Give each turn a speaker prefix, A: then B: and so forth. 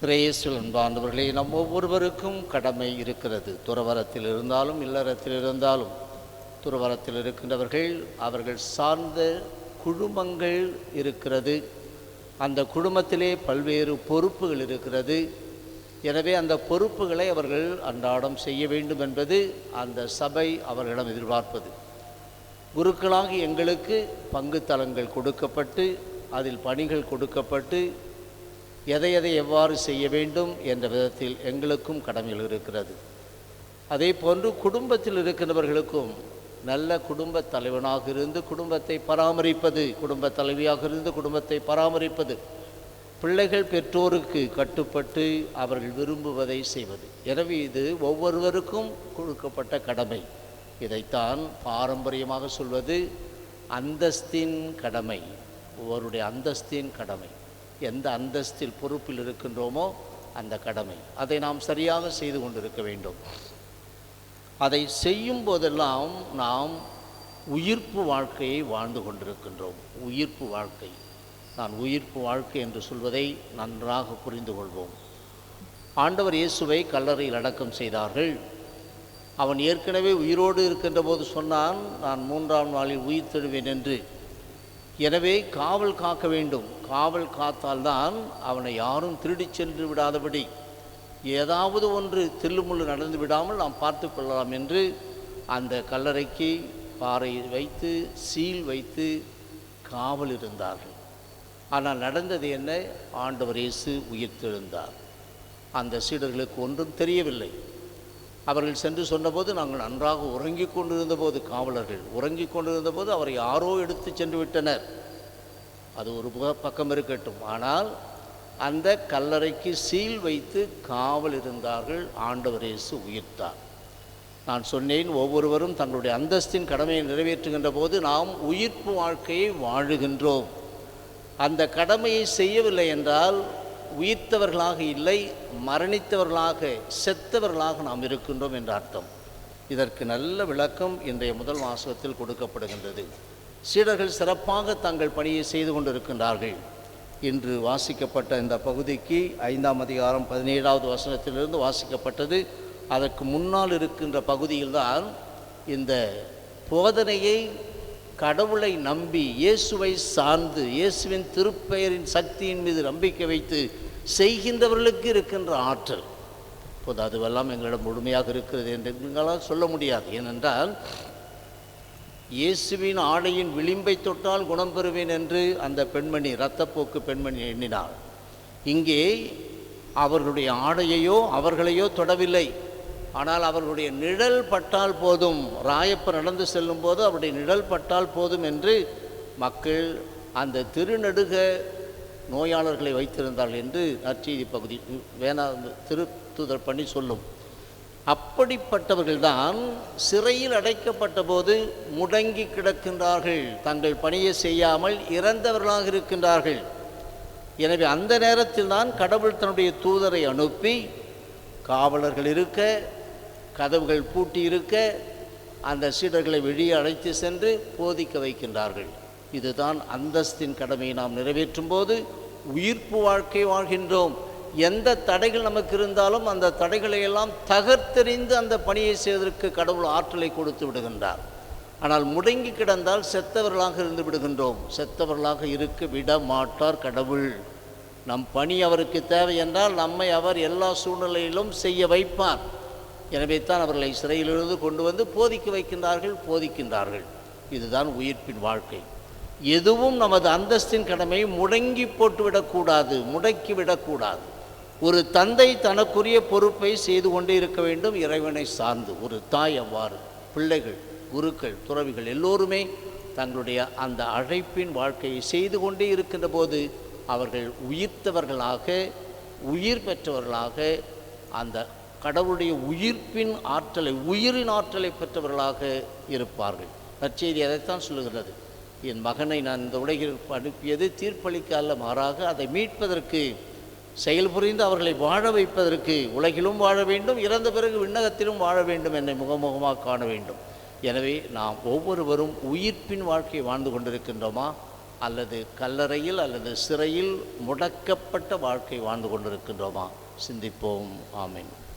A: கிரேஸ்வல் அன்பானவர்களே, நம் ஒவ்வொருவருக்கும் கடமை இருக்கிறது. துறவரத்தில் இருந்தாலும் இல்லறத்தில் இருந்தாலும் துறவரத்தில் இருக்கின்றவர்கள் அவர்கள் சார்ந்த குழுமங்கள் இருக்கிறது. அந்த குடும்பத்திலே பல்வேறு பொறுப்புகள் இருக்கிறது. எனவே அந்த பொறுப்புகளை அவர்கள் அன்றாடம் செய்ய வேண்டும் என்பது அந்த சபை அவர்களிடம் எதிர்பார்ப்பது. குருக்களாகி எங்களுக்கு பங்கு தலங்கள் கொடுக்கப்பட்டு அதில் பணிகள் கொடுக்கப்பட்டு எதை எவ்வாறு செய்ய வேண்டும் என்ற விதத்தில் எங்களுக்கும் கடமைகள் இருக்கிறது. அதே போன்று குடும்பத்தில் இருக்கின்றவர்களுக்கும் நல்ல குடும்ப தலைவனாக இருந்து குடும்பத்தை பராமரிப்பது, குடும்ப தலைவியாக இருந்து குடும்பத்தை பராமரிப்பது, பிள்ளைகள் பெற்றோருக்கு கட்டுப்பட்டு அவர்கள் விரும்புவதை செய்வது. எனவே இது ஒவ்வொருவருக்கும் கொடுக்கப்பட்ட கடமை. இதைத்தான் பாரம்பரியமாக சொல்வது அந்தஸ்தின் கடமை. ஒவ்வொருடைய அந்தஸ்தின் கடமை. எந்த அந்தஸ்தில் பொறுப்பில் இருக்கின்றோமோ அந்த கடமை அதை நாம் சரியாக செய்து கொண்டிருக்க வேண்டும். அதை செய்யும் போதெல்லாம் நாம் உயிர்ப்பு வாழ்க்கையை வாழ்ந்து கொண்டிருக்கின்றோம். உயிர்ப்பு வாழ்க்கை, நான் உயிர்ப்பு வாழ்க்கை என்று சொல்வதை நன்றாக புரிந்து கொள்வோம். ஆண்டவர் இயேசுவை கல்லறையில் அடக்கம் செய்தார்கள். அவன் ஏற்கனவே உயிரோடு இருக்கின்ற போது சொன்னான், நான் 3ஆம் நாளில் உயிர் தெழுவேன் என்று. எனவே காவல் காக்க வேண்டும். காவல் காத்தால்தான் அவனை யாரும் திருடி சென்று விடாதபடி, ஏதாவது ஒன்று தில்லுமுள்ளு நடந்து விடாமல் நாம் பார்த்து கொள்ளலாம் என்று அந்த கல்லறைக்கு பாறை வைத்து சீல் வைத்து காவல் இருந்தார்கள். ஆனால் நடந்தது என்ன? ஆண்டவர் இயேசு உயிர்த்தெழுந்தார். அந்த சீடர்களுக்கு ஒன்றும் தெரியவில்லை. அவர்கள் சென்று சொன்னபோது, நாங்கள் நன்றாக உறங்கிக் கொண்டிருந்த போது, காவலர்கள் உறங்கிக் கொண்டிருந்த போது அவரை யாரோ எடுத்து சென்று விட்டனர். அது ஒரு பக்கம் இருக்கட்டும். ஆனால் அந்த கல்லறைக்கு சீல் வைத்து காவல் இருந்தார்கள். ஆண்டவர் இயேசு உயிர்த்தார். நான் சொன்னேன், ஒவ்வொருவரும் தங்களுடைய அந்தஸ்தின் கடமையை நிறைவேற்றுகின்ற போது நாம் உயிர்ப்பு வாழ்க்கையை வாழுகின்றோம். அந்த கடமையை செய்யவில்லை என்றால் உயிர்த்தவர்களாக இல்லை, மரணித்தவர்களாக, செத்தவர்களாக நாம் இருக்கின்றோம் என்ற அர்த்தம். இதற்கு நல்ல விளக்கம் இன்றைய முதல் வாசகத்தில் கொடுக்கப்படுகின்றது. சீடர்கள் சிறப்பாக தங்கள் பணியை செய்து கொண்டிருக்கின்றார்கள். இன்று வாசிக்கப்பட்ட இந்த பகுதிக்கு 5ஆம் அதிகாரம் 17வது வசனத்திலிருந்து வாசிக்கப்பட்டது. அதற்கு முன்னால் இருக்கின்ற பகுதியில்தான் இந்த போதனையை கடவுளை நம்பி, இயேசுவை சார்ந்து, இயேசுவின் திருப்பெயரின் சக்தியின் மீது நம்பிக்கை வைத்து செய்கின்றவர்களுக்கு இருக்கின்ற ஆற்றல். இப்போது அதுவெல்லாம் எங்களிடம் முழுமையாக இருக்கிறது என்று எங்களால் சொல்ல முடியாது. ஏனென்றால் இயேசுவின் ஆடையின் விளிம்பை தொட்டால் குணம் பெறுவேன் என்று அந்த பெண்மணி, இரத்தப்போக்கு பெண்மணி எண்ணினாள். இங்கே அவர்களுடைய ஆடையையோ அவர்களையோ தொடவில்லை. ஆனால் அவர்களுடைய நிழல் பட்டால் போதும், ராயப்பர் நடந்து செல்லும் போது அவருடைய நிழல் பட்டால் போதும் என்று மக்கள் அந்த திருநடுக நோயாளர்களை வைத்திருந்தார்கள் என்று நற்செய்தி பகுதி திருத்துதர் பண்ணி சொல்லும். அப்படிப்பட்டவர்கள்தான் சிறையில் அடைக்கப்பட்ட போது முடங்கி கிடக்கின்றார்கள். தங்கள் பணியை செய்யாமல் இறந்தவர்களாக இருக்கின்றார்கள். எனவே அந்த நேரத்தில் தான் கடவுள் தன்னுடைய தூதரை அனுப்பி, காவலர்கள் இருக்க, கதவுகள் பூட்டி இருக்க, அந்த சீடர்களை வெளியே அழைத்து சென்று போதிக்க வைக்கின்றார்கள். இதுதான் அந்தஸ்தின் கடமையை நாம் நிறைவேற்றும் போது உயிர்ப்பு வாழ்க்கை வாழ்கின்றோம். எந்த தடைகள் நமக்கு இருந்தாலும் அந்த தடைகளை எல்லாம் தகர்த்தெறிந்து அந்த பணியை செய்வதற்கு கடவுள் ஆற்றலை கொடுத்து விடுகின்றார். ஆனால் முடங்கி கிடந்தால் செத்தவர்களாக இருந்து விடுகின்றோம். செத்தவர்களாக இருக்க விட மாட்டார் கடவுள். நம் பணி அவருக்கு தேவை என்றால் நம்மை அவர் எல்லா சூழ்நிலையிலும் செய்ய வைப்பார். எனவே தான் அவர்களை சிறையிலிருந்து கொண்டு வந்து போதிக்க போதிக்கின்றார்கள். இதுதான் உயிர்ப்பின் வாழ்க்கை. எதுவும் நமது அந்தஸ்தின் கடமை முடங்கி போட்டுவிடக்கூடாது, முடக்கிவிடக்கூடாது. ஒரு தந்தை தனக்குரிய பொறுப்பை செய்து கொண்டே இருக்க வேண்டும், இறைவனை சார்ந்து. ஒரு தாய் அவ்வாறு. பிள்ளைகள், குருக்கள், துறவிகள் எல்லோருமே தங்களுடைய அந்த அழைப்பின் வாழ்க்கையை செய்து கொண்டே இருக்கின்ற போது அவர்கள் உயிர்த்தவர்களாக, உயிர் பெற்றவர்களாக, அந்த கடவுளுடைய உயிர்ப்பின் ஆற்றலை, உயிரின் ஆற்றலை பெற்றவர்களாக இருப்பார்கள். நற்செய்தி அதைத்தான் சொல்லுகிறது. என் மகனை நான் இந்த உலகில் அனுப்பியது தீர்ப்பளிக்க அல்ல, மாறாக அதை மீட்பதற்கு, செயல்புரிந்து அவர்களை வாழ வைப்பதற்கு. உலகிலும் வாழ வேண்டும், இறந்த பிறகு விண்ணகத்திலும் வாழ வேண்டும், என்னை முகமுகமாக காண வேண்டும். எனவே நாம் ஒவ்வொருவரும் உயிர்ப்பின் வாழ்க்கையை வாழ்ந்து கொண்டிருக்கின்றோமா? அல்லது கல்லறையில் அல்லது சிறையில் முடக்கப்பட்ட வாழ்க்கை வாழ்ந்து கொண்டிருக்கின்றோமா? சிந்திப்போம். ஆமென்.